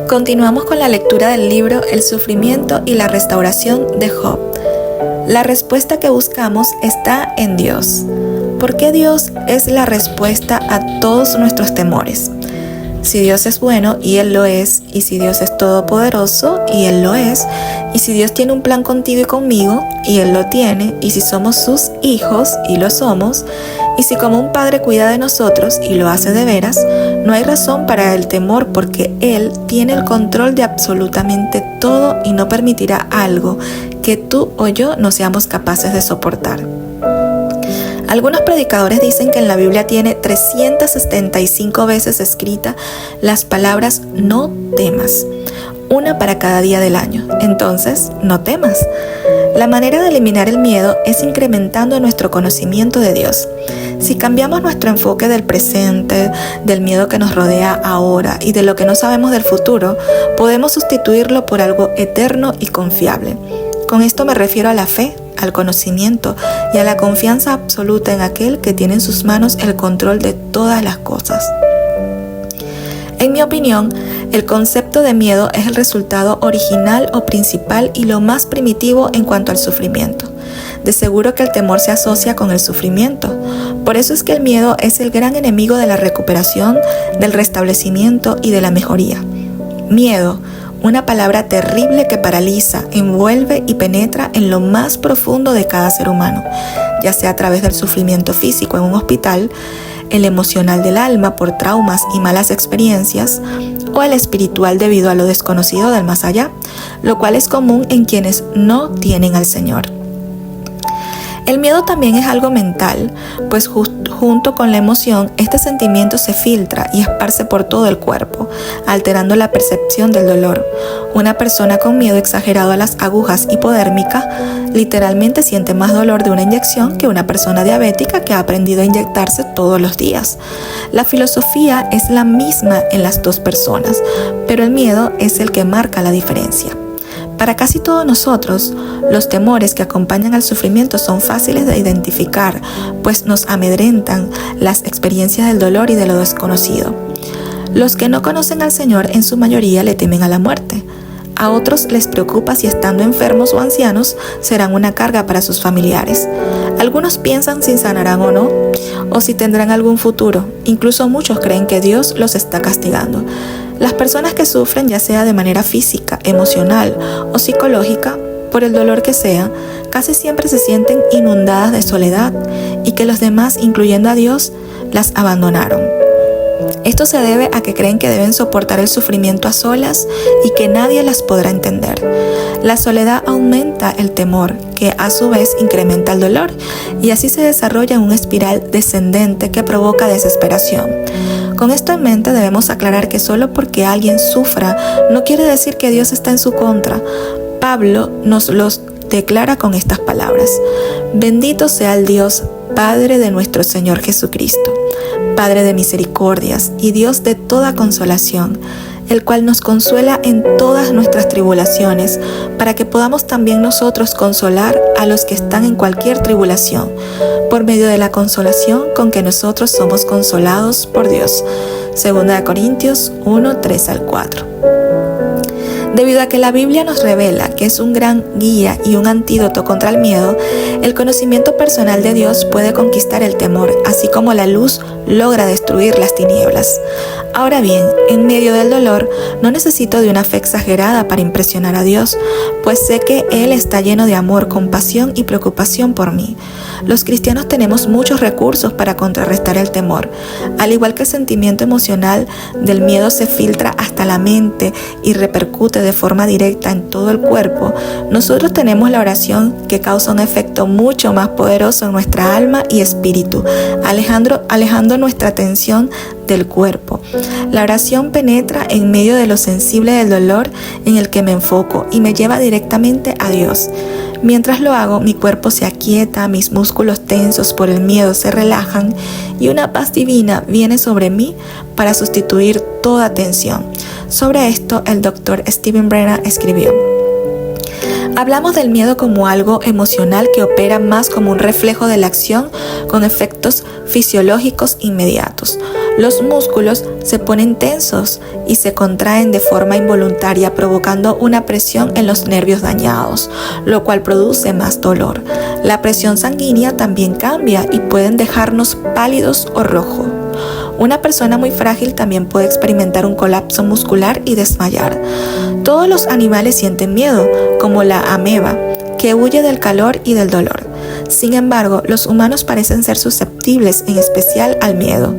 Continuamos con la lectura del libro El sufrimiento y la restauración de Job. La respuesta que buscamos está en Dios. ¿Por qué Dios es la respuesta a todos nuestros temores? Si Dios es bueno, y Él lo es, y si Dios es todopoderoso, y Él lo es, y si Dios tiene un plan contigo y conmigo, y Él lo tiene, y si somos sus hijos, y lo somos, y si como un padre cuida de nosotros, y lo hace de veras, no hay razón para el temor porque Él tiene el control de absolutamente todo y no permitirá algo que tú o yo no seamos capaces de soportar. Algunos predicadores dicen que en la Biblia tiene 375 veces escrita las palabras no temas, una para cada día del año. Entonces, no temas. La manera de eliminar el miedo es incrementando nuestro conocimiento de Dios. Si cambiamos nuestro enfoque del presente, del miedo que nos rodea ahora y de lo que no sabemos del futuro, podemos sustituirlo por algo eterno y confiable. Con esto me refiero a la fe, al conocimiento y a la confianza absoluta en aquel que tiene en sus manos el control de todas las cosas. En mi opinión, el concepto de miedo es el resultado original o principal y lo más primitivo en cuanto al sufrimiento. De seguro que el temor se asocia con el sufrimiento. Por eso es que el miedo es el gran enemigo de la recuperación, del restablecimiento y de la mejoría. Miedo, una palabra terrible que paraliza, envuelve y penetra en lo más profundo de cada ser humano, ya sea a través del sufrimiento físico en un hospital, el emocional del alma por traumas y malas experiencias, o el espiritual debido a lo desconocido del más allá, lo cual es común en quienes no tienen al Señor. El miedo también es algo mental, pues junto con la emoción, este sentimiento se filtra y esparce por todo el cuerpo, alterando la percepción del dolor. Una persona con miedo exagerado a las agujas hipodérmicas literalmente siente más dolor de una inyección que una persona diabética que ha aprendido a inyectarse todos los días. La filosofía es la misma en las dos personas, pero el miedo es el que marca la diferencia. Para casi todos nosotros, los temores que acompañan al sufrimiento son fáciles de identificar, pues nos amedrentan las experiencias del dolor y de lo desconocido. Los que no conocen al Señor en su mayoría le temen a la muerte. A otros les preocupa si estando enfermos o ancianos serán una carga para sus familiares. Algunos piensan si sanarán o no, o si tendrán algún futuro. Incluso muchos creen que Dios los está castigando. Las personas que sufren, ya sea de manera física, emocional o psicológica, por el dolor que sea, casi siempre se sienten inundadas de soledad y que los demás, incluyendo a Dios, las abandonaron. Esto se debe a que creen que deben soportar el sufrimiento a solas y que nadie las podrá entender. La soledad aumenta el temor, que a su vez incrementa el dolor, y así se desarrolla una espiral descendente que provoca desesperación. Con esto en mente debemos aclarar que solo porque alguien sufra no quiere decir que Dios está en su contra. Pablo nos los declara con estas palabras: bendito sea el Dios, Padre de nuestro Señor Jesucristo, Padre de misericordias y Dios de toda consolación, el cual nos consuela en todas nuestras tribulaciones, para que podamos también nosotros consolar a los que están en cualquier tribulación, por medio de la consolación con que nosotros somos consolados por Dios. 2 Corintios 1, 3-4. Debido a que la Biblia nos revela que es un gran guía y un antídoto contra el miedo, el conocimiento personal de Dios puede conquistar el temor, así como la luz logra destruir las tinieblas. Ahora bien, en medio del dolor, no necesito de una fe exagerada para impresionar a Dios, pues sé que Él está lleno de amor, compasión y preocupación por mí. Los cristianos tenemos muchos recursos para contrarrestar el temor. Al igual que el sentimiento emocional del miedo se filtra hasta la mente y repercute de forma directa en todo el cuerpo, nosotros tenemos la oración que causa un efecto mucho más poderoso en nuestra alma y espíritu, alejando nuestra atención del cuerpo. La oración penetra en medio de lo sensible del dolor en el que me enfoco y me lleva directamente a Dios. Mientras lo hago, mi cuerpo se aquieta, mis músculos tensos por el miedo se relajan y una paz divina viene sobre mí para sustituir toda tensión. Sobre esto, el Dr. Stephen Brennan escribió: hablamos del miedo como algo emocional que opera más como un reflejo de la acción con efectos fisiológicos inmediatos. Los músculos se ponen tensos y se contraen de forma involuntaria, provocando una presión en los nervios dañados, lo cual produce más dolor. La presión sanguínea también cambia y pueden dejarnos pálidos o rojos. Una persona muy frágil también puede experimentar un colapso muscular y desmayar. Todos los animales sienten miedo, como la ameba, que huye del calor y del dolor. Sin embargo, los humanos parecen ser susceptibles en especial al miedo.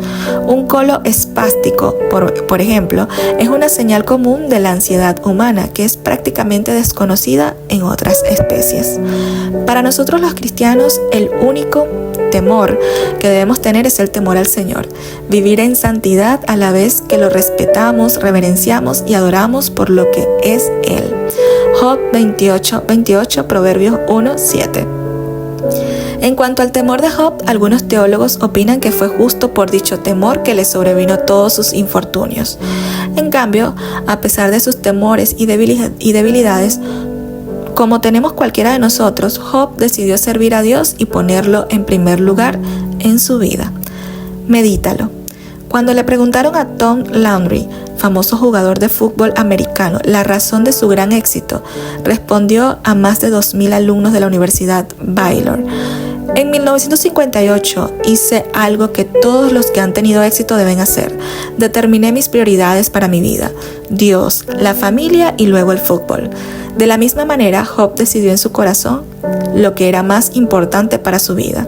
Un colo espástico, por ejemplo, es una señal común de la ansiedad humana que es prácticamente desconocida en otras especies. Para nosotros los cristianos, el único temor que debemos tener es el temor al Señor. Vivir en santidad a la vez que lo respetamos, reverenciamos y adoramos por lo que es Él. Job 28, Proverbios 1:7. En cuanto al temor de Job, algunos teólogos opinan que fue justo por dicho temor que le sobrevino todos sus infortunios. En cambio, a pesar de sus temores y debilidades, como tenemos cualquiera de nosotros, Job decidió servir a Dios y ponerlo en primer lugar en su vida. Medítalo. Cuando le preguntaron a Tom Landry, famoso jugador de fútbol americano, la razón de su gran éxito, respondió a más de 2,000 alumnos de la Universidad Baylor: en 1958 hice algo que todos los que han tenido éxito deben hacer. Determiné mis prioridades para mi vida: Dios, la familia y luego el fútbol. De la misma manera, Job decidió en su corazón lo que era más importante para su vida: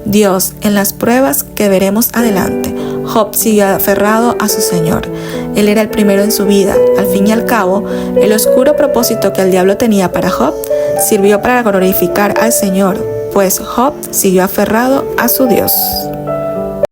Dios en las pruebas que veremos adelante. Job siguió aferrado a su Señor. Él era el primero en su vida. Al fin y al cabo, el oscuro propósito que el diablo tenía para Job sirvió para glorificar al Señor, pues Job siguió aferrado a su Dios.